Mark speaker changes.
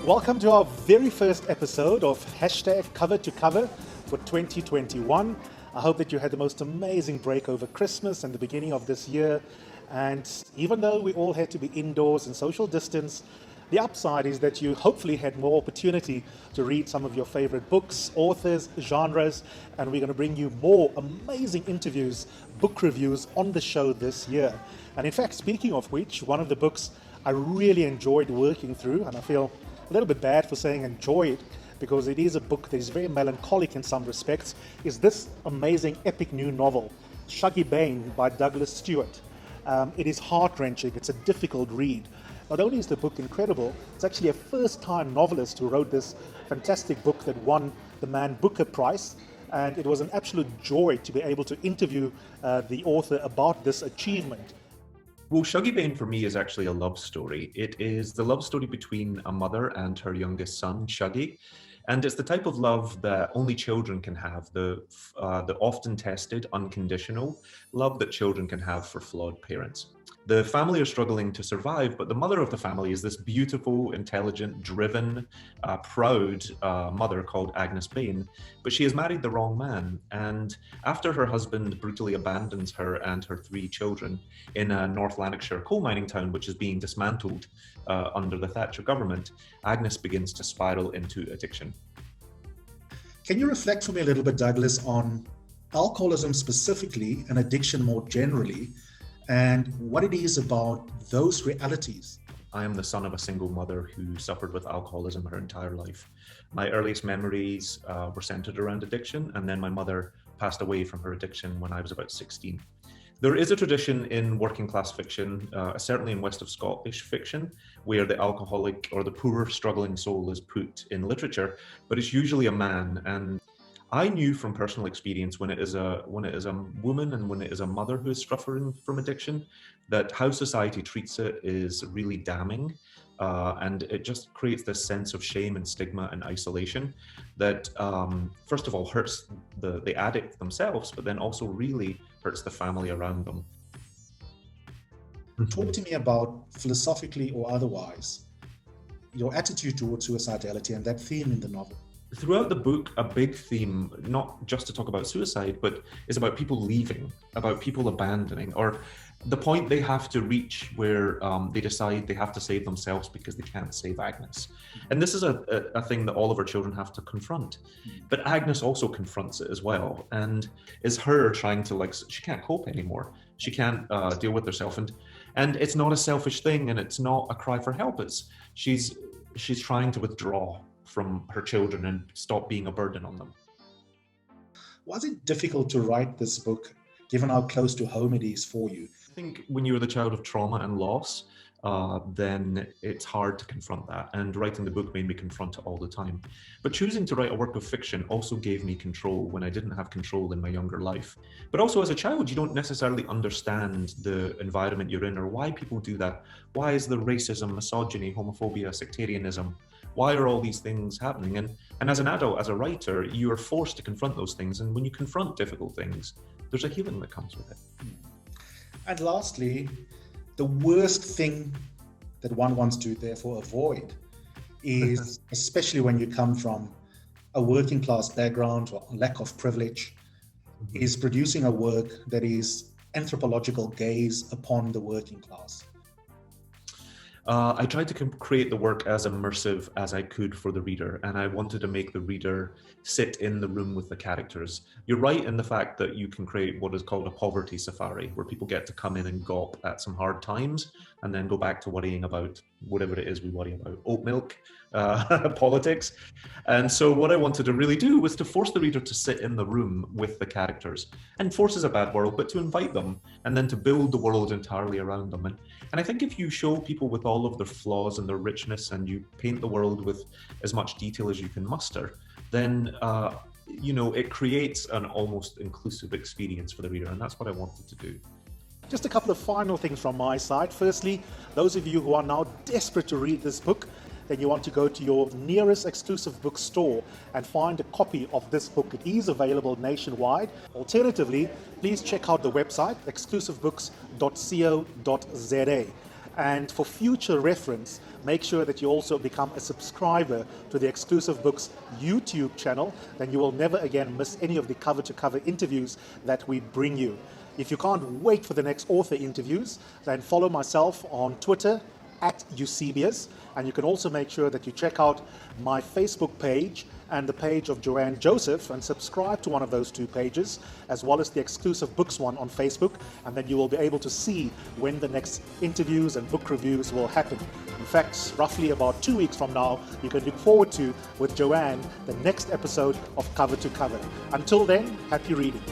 Speaker 1: Welcome to our very first episode of Hashtag Cover to Cover for 2021. I hope that you had the most amazing break over Christmas and the beginning of this year. And even though we all had to be indoors and social distance, the upside is that you hopefully had more opportunity to read some of your favorite books, authors, genres, and we're going to bring you more amazing interviews, book reviews on the show this year. And in fact, speaking of which, one of the books I really enjoyed working through, and I feel a little bit bad for saying enjoyed, because it is a book that is very melancholic in some respects, is this amazing epic new novel, Shuggie Bain by Douglas Stewart. It is heart-wrenching, it's a difficult read. Not only is the book incredible, it's actually a first-time novelist who wrote this fantastic book that won the Man Booker Prize, and it was an absolute joy to be able to interview the author about this achievement.
Speaker 2: Well, Shuggie Bain for me is actually a love story. It is the love story between a mother and her youngest son, Shuggie. And it's the type of love that only children can have, the often tested, unconditional love that children can have for flawed parents. The family are struggling to survive, but the mother of the family is this beautiful, intelligent, driven, proud mother called Agnes Bain. But she has married the wrong man. And after her husband brutally abandons her and her 3 children in a North Lanarkshire coal mining town, which is being dismantled under the Thatcher government, Agnes begins to spiral into addiction.
Speaker 3: Can you reflect for me a little bit, Douglas, on alcoholism specifically and addiction more generally, and what it is about those realities?
Speaker 2: I am the son of a single mother who suffered with alcoholism her entire life. My earliest memories were centered around addiction, and then my mother passed away from her addiction when I was about 16. There is a tradition in working class fiction, certainly in West of Scottish fiction, where the alcoholic or the poor struggling soul is put in literature, but it's usually a man. And I knew from personal experience when it is a woman and when it is a mother who is suffering from addiction, that how society treats it is really damning. And it just creates this sense of shame and stigma and isolation that first of all hurts the addict themselves, but then also really hurts the family around them.
Speaker 3: Talk to me about, philosophically or otherwise, your attitude towards suicidality and that theme in the novel.
Speaker 2: Throughout the book, a big theme, not just to talk about suicide, but is about people leaving, about people abandoning, or the point they have to reach where they decide they have to save themselves because they can't save Agnes. And this is a thing that all of our children have to confront. But Agnes also confronts it as well, and is her trying to, she can't cope anymore. She can't deal with herself. And it's not a selfish thing, and it's not a cry for help. She's trying to withdraw from her children and stop being a burden on them.
Speaker 3: Was it difficult to write this book, given how close to home it is for you?
Speaker 2: I think when you're the child of trauma and loss, then it's hard to confront that. And writing the book made me confront it all the time. But choosing to write a work of fiction also gave me control when I didn't have control in my younger life. But also as a child, you don't necessarily understand the environment you're in or why people do that. Why is there racism, misogyny, homophobia, sectarianism? Why are all these things happening? And as an adult, as a writer, you are forced to confront those things. And when you confront difficult things, there's a healing that comes with it.
Speaker 3: And lastly, the worst thing that one wants to therefore avoid is, especially when you come from a working class background or lack of privilege, is producing a work that is anthropological gaze upon the working class.
Speaker 2: I tried to create the work as immersive as I could for the reader, and I wanted to make the reader sit in the room with the characters. You're right in the fact that you can create what is called a poverty safari, where people get to come in and gawp at some hard times and then go back to worrying about whatever it is we worry about, oat milk, politics. And so what I wanted to really do was to force the reader to sit in the room with the characters. And force is a bad word, but to invite them and then to build the world entirely around them. And I think if you show people with all of their flaws and their richness and you paint the world with as much detail as you can muster, then it creates an almost inclusive experience for the reader. And that's what I wanted to do.
Speaker 1: Just a couple of final things from my side. Firstly, those of you who are now desperate to read this book, then you want to go to your nearest exclusive bookstore and find a copy of this book. It is available nationwide. Alternatively, please check out the website exclusivebooks.co.za. And for future reference, make sure that you also become a subscriber to the Exclusive Books YouTube channel. Then you will never again miss any of the cover-to-cover interviews that we bring you. If you can't wait for the next author interviews, then follow myself on Twitter @Eusebius, and you can also make sure that you check out my Facebook page and the page of Joanne Joseph and subscribe to one of those two pages, as well as the Exclusive Books one on Facebook, and then you will be able to see when the next interviews and book reviews will happen. In fact, roughly about 2 weeks from now, you can look forward to, with Joanne, the next episode of Cover to Cover. Until then, happy reading.